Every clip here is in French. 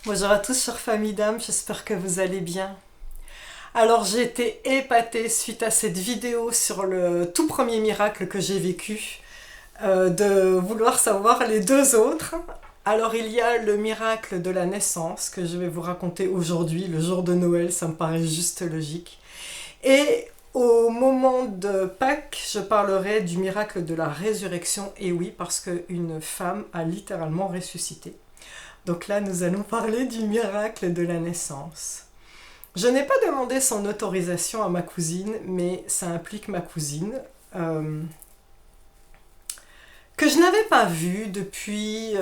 Bonjour à tous, chers familles d'âme, j'espère que vous allez bien. Alors j'ai été épatée suite à cette vidéo sur le tout premier miracle que j'ai vécu, de vouloir savoir les deux autres. Alors il y a le miracle de la naissance que je vais vous raconter aujourd'hui, le jour de Noël, ça me paraît juste logique. Et au moment de Pâques, je parlerai du miracle de la résurrection, et oui, parce qu'une femme a littéralement ressuscité. Donc là, nous allons parler du miracle de la naissance. Je n'ai pas demandé son autorisation à ma cousine, mais ça implique ma cousine, euh, que je n'avais pas vue depuis...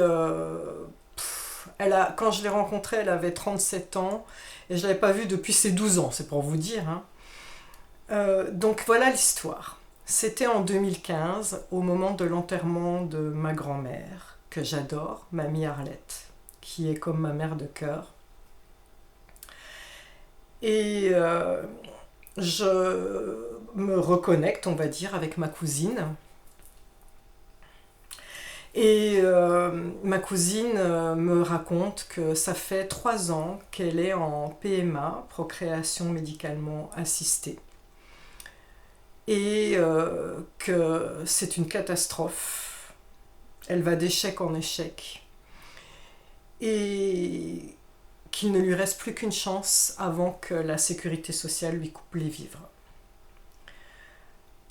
quand je l'ai rencontrée, elle avait 37 ans, et je ne l'avais pas vue depuis ses 12 ans, c'est pour vous dire. Hein. Donc voilà l'histoire. C'était en 2015, au moment de l'enterrement de ma grand-mère, que j'adore, mamie Arlette, qui est comme ma mère de cœur. Et je me reconnecte, on va dire, avec ma cousine. Et ma cousine me raconte que ça fait 3 ans qu'elle est en PMA, procréation médicalement assistée. Et que c'est une catastrophe. Elle va d'échec en échec. Et qu'il ne lui reste plus qu'une chance avant que la sécurité sociale lui coupe les vivres.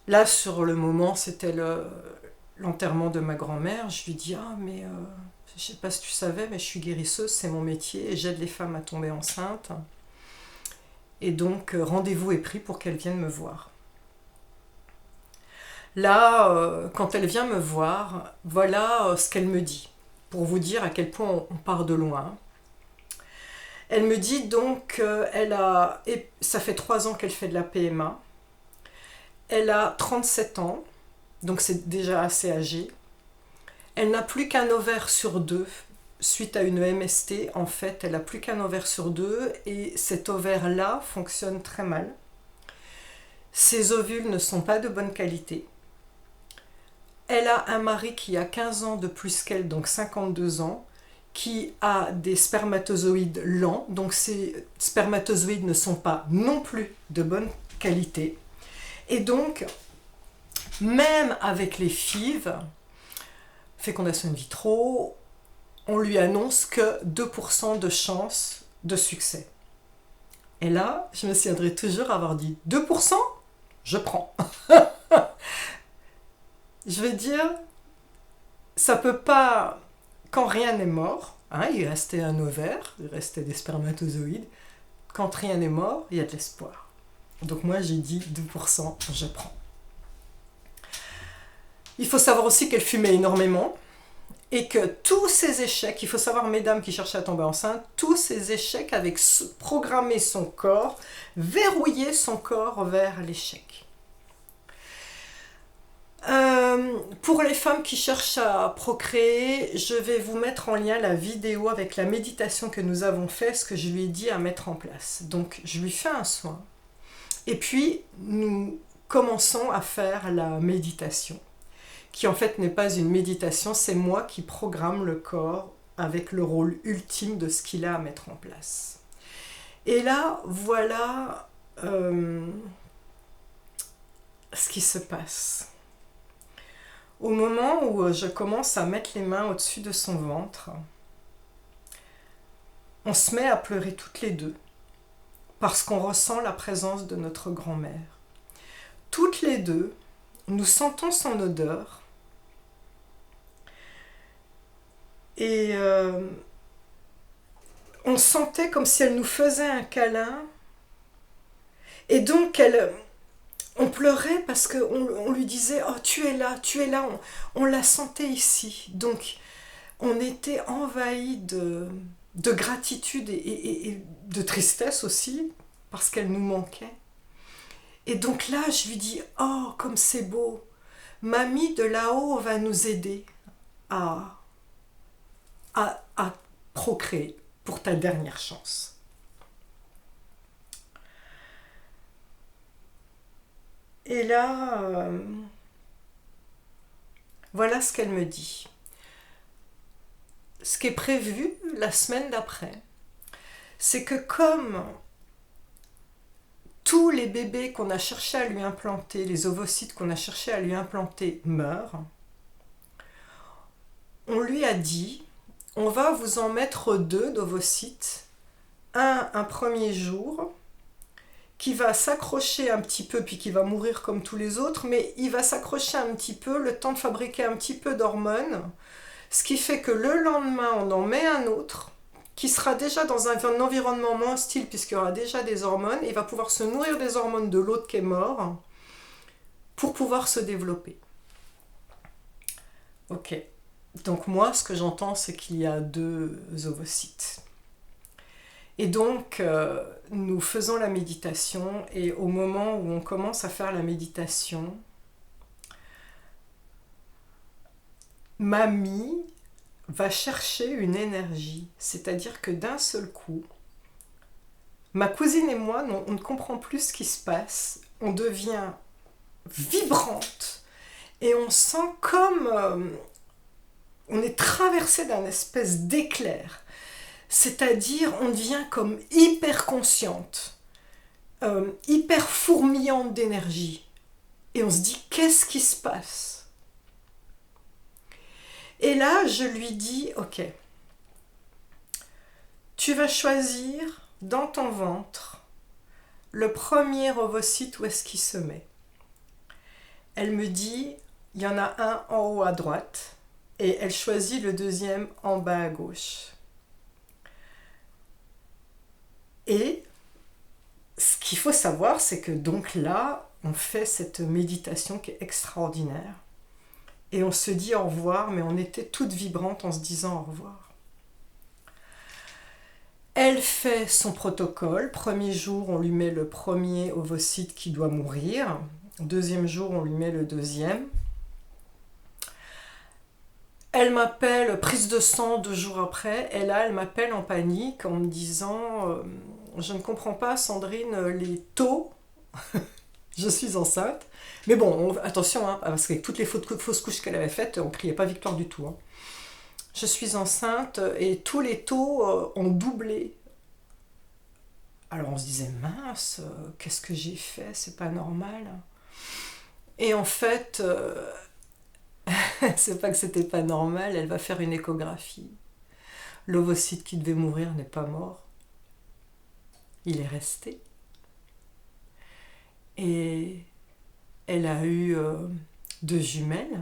Là, sur le moment, c'était l'enterrement de ma grand-mère. Je lui dis « Ah, mais je sais pas si tu savais, mais je suis guérisseuse, c'est mon métier, et j'aide les femmes à tomber enceintes. Et donc, rendez-vous est pris pour qu'elle vienne me voir. » Là, quand elle vient me voir, voilà ce qu'elle me dit, pour vous dire à quel point on part de loin. Elle me dit donc ça fait 3 ans qu'elle fait de la PMA. Elle a 37 ans, donc c'est déjà assez âgé. Elle n'a plus qu'un ovaire sur 2. Suite à une MST, en fait, elle n'a plus qu'un ovaire sur 2 et cet ovaire-là fonctionne très mal. Ses ovules ne sont pas de bonne qualité. Elle a un mari qui a 15 ans de plus qu'elle, donc 52 ans, qui a des spermatozoïdes lents, donc ces spermatozoïdes ne sont pas non plus de bonne qualité. Et donc, même avec les FIV, fécondation in vitro, on lui annonce que 2% de chance de succès. Et là, je me souviendrai toujours avoir dit 2%, je prends. Je vais dire, ça peut pas, quand rien n'est mort, hein, il restait un ovaire, il restait des spermatozoïdes, quand rien n'est mort, il y a de l'espoir. Donc moi j'ai dit 2%, je prends. Il faut savoir aussi qu'elle fumait énormément et que tous ces échecs, il faut savoir, mesdames qui cherchaient à tomber enceinte, tous ces échecs avaient programmé son corps, verrouillé son corps vers l'échec. Pour les femmes qui cherchent à procréer, je vais vous mettre en lien la vidéo avec la méditation que nous avons fait, ce que je lui ai dit à mettre en place. Donc je lui fais un soin. Et puis nous commençons à faire la méditation, qui en fait n'est pas une méditation, c'est moi qui programme le corps avec le rôle ultime de ce qu'il a à mettre en place. Et là, voilà ce qui se passe. Au moment où je commence à mettre les mains au-dessus de son ventre, on se met à pleurer toutes les deux, parce qu'on ressent la présence de notre grand-mère. Toutes les deux, nous sentons son odeur, et on sentait comme si elle nous faisait un câlin, et donc on pleurait parce qu'on lui disait « Oh, tu es là, on la sentait ici. » Donc, on était envahis de gratitude et de tristesse aussi, parce qu'elle nous manquait. Et donc là, je lui dis « Oh, comme c'est beau. Mamie de là-haut va nous aider à procréer pour ta dernière chance. » Et là, voilà ce qu'elle me dit. Ce qui est prévu la semaine d'après, c'est que comme tous les bébés qu'on a cherché à lui implanter, les ovocytes qu'on a cherché à lui implanter meurent, on lui a dit, on va vous en mettre 2 d'ovocytes, un premier jour, qui va s'accrocher un petit peu, puis qui va mourir comme tous les autres, mais il va s'accrocher un petit peu, le temps de fabriquer un petit peu d'hormones, ce qui fait que le lendemain, on en met un autre, qui sera déjà dans un environnement moins hostile, puisqu'il y aura déjà des hormones, et il va pouvoir se nourrir des hormones de l'autre qui est mort, pour pouvoir se développer. Ok. Donc moi, ce que j'entends, c'est qu'il y a 2 ovocytes. Et donc, nous faisons la méditation, et au moment où on commence à faire la méditation, Mamie va chercher une énergie. C'est-à-dire que d'un seul coup, ma cousine et moi, on ne comprend plus ce qui se passe. On devient vibrante, et on sent comme... on est traversé d'un espèce d'éclair. C'est-à-dire, on devient comme hyper consciente, hyper fourmillante d'énergie. Et on se dit, qu'est-ce qui se passe? Et là, je lui dis, ok, tu vas choisir dans ton ventre le premier ovocyte, où est-ce qu'il se met. Elle me dit, il y en a un en haut à droite, et elle choisit le deuxième en bas à gauche. Et ce qu'il faut savoir, c'est que donc là, on fait cette méditation qui est extraordinaire. Et on se dit au revoir, mais on était toutes vibrantes en se disant au revoir. Elle fait son protocole. Premier jour, on lui met le premier ovocyte qui doit mourir. Deuxième jour, on lui met le deuxième. Elle m'appelle, prise de sang 2 jours après, et là, elle m'appelle en panique en me disant je ne comprends pas, Sandrine, les taux, je suis enceinte. Mais bon, attention, hein, parce qu'avec toutes les fausses couches qu'elle avait faites, on ne criait pas victoire du tout. Hein. Je suis enceinte et tous les taux ont doublé. Alors on se disait, mince, qu'est-ce que j'ai fait? C'est pas normal. Et en fait, c'est pas que c'était pas normal, elle va faire une échographie. L'ovocyte qui devait mourir n'est pas mort. Il est resté. Et elle a eu 2 jumelles.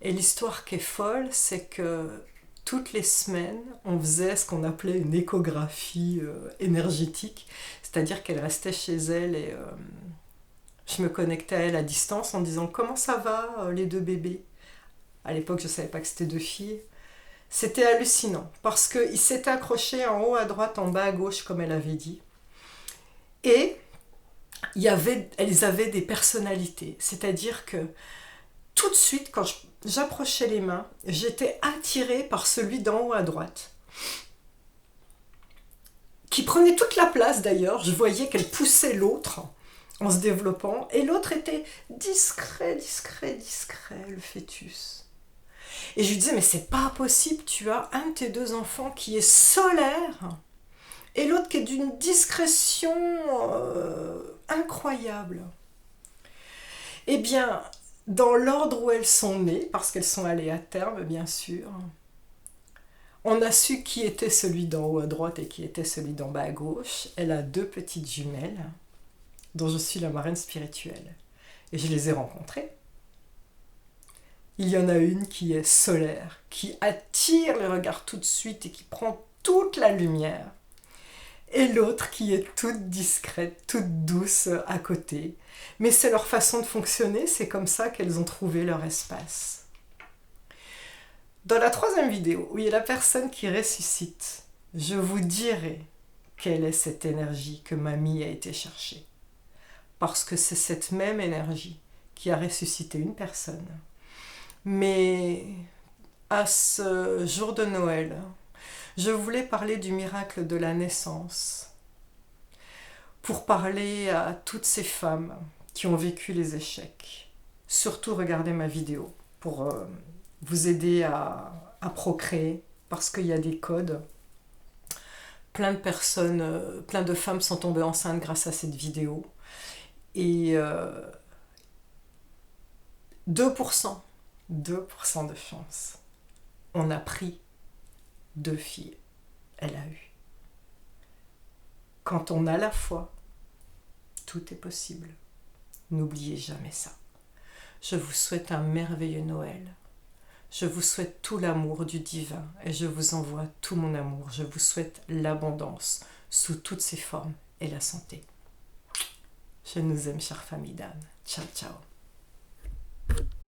Et l'histoire qui est folle, c'est que toutes les semaines, on faisait ce qu'on appelait une échographie énergétique. C'est-à-dire qu'elle restait chez elle et je me connectais à elle à distance en disant « Comment ça va les 2 bébés ?» À l'époque, je ne savais pas que c'était 2 filles. C'était hallucinant parce qu'ils s'étaient accrochés en haut à droite, en bas à gauche, comme elle avait dit. Et elles avaient des personnalités. C'est-à-dire que tout de suite, quand j'approchais les mains, j'étais attirée par celui d'en haut à droite, qui prenait toute la place d'ailleurs. Je voyais qu'elle poussait l'autre en se développant, et l'autre était discret, le fœtus. Et je lui disais, mais c'est pas possible, tu as un de tes 2 enfants qui est solaire, et l'autre qui est d'une discrétion incroyable. Eh bien, dans l'ordre où elles sont nées, parce qu'elles sont allées à terme, bien sûr, on a su qui était celui d'en haut à droite et qui était celui d'en bas à gauche. Elle a 2 petites jumelles, dont je suis la marraine spirituelle. Et je les ai rencontrées. Il y en a une qui est solaire, qui attire le regard tout de suite et qui prend toute la lumière. Et l'autre qui est toute discrète, toute douce à côté. Mais c'est leur façon de fonctionner, c'est comme ça qu'elles ont trouvé leur espace. Dans la 3e vidéo, où il y a la personne qui ressuscite, je vous dirai quelle est cette énergie que Mamie a été chercher. Parce que c'est cette même énergie qui a ressuscité une personne. Mais à ce jour de Noël, je voulais parler du miracle de la naissance, pour parler à toutes ces femmes qui ont vécu les échecs. Surtout regardez ma vidéo pour vous aider à procréer, parce qu'il y a des codes plein de personnes, plein de femmes sont tombées enceintes grâce à cette vidéo. Et 2%, 2% de chance. On a pris 2 filles. Elle a eu. Quand on a la foi, tout est possible. N'oubliez jamais ça. Je vous souhaite un merveilleux Noël. Je vous souhaite tout l'amour du divin et je vous envoie tout mon amour. Je vous souhaite l'abondance sous toutes ses formes et la santé. Je nous aime, chère famille d'âme. Ciao, ciao.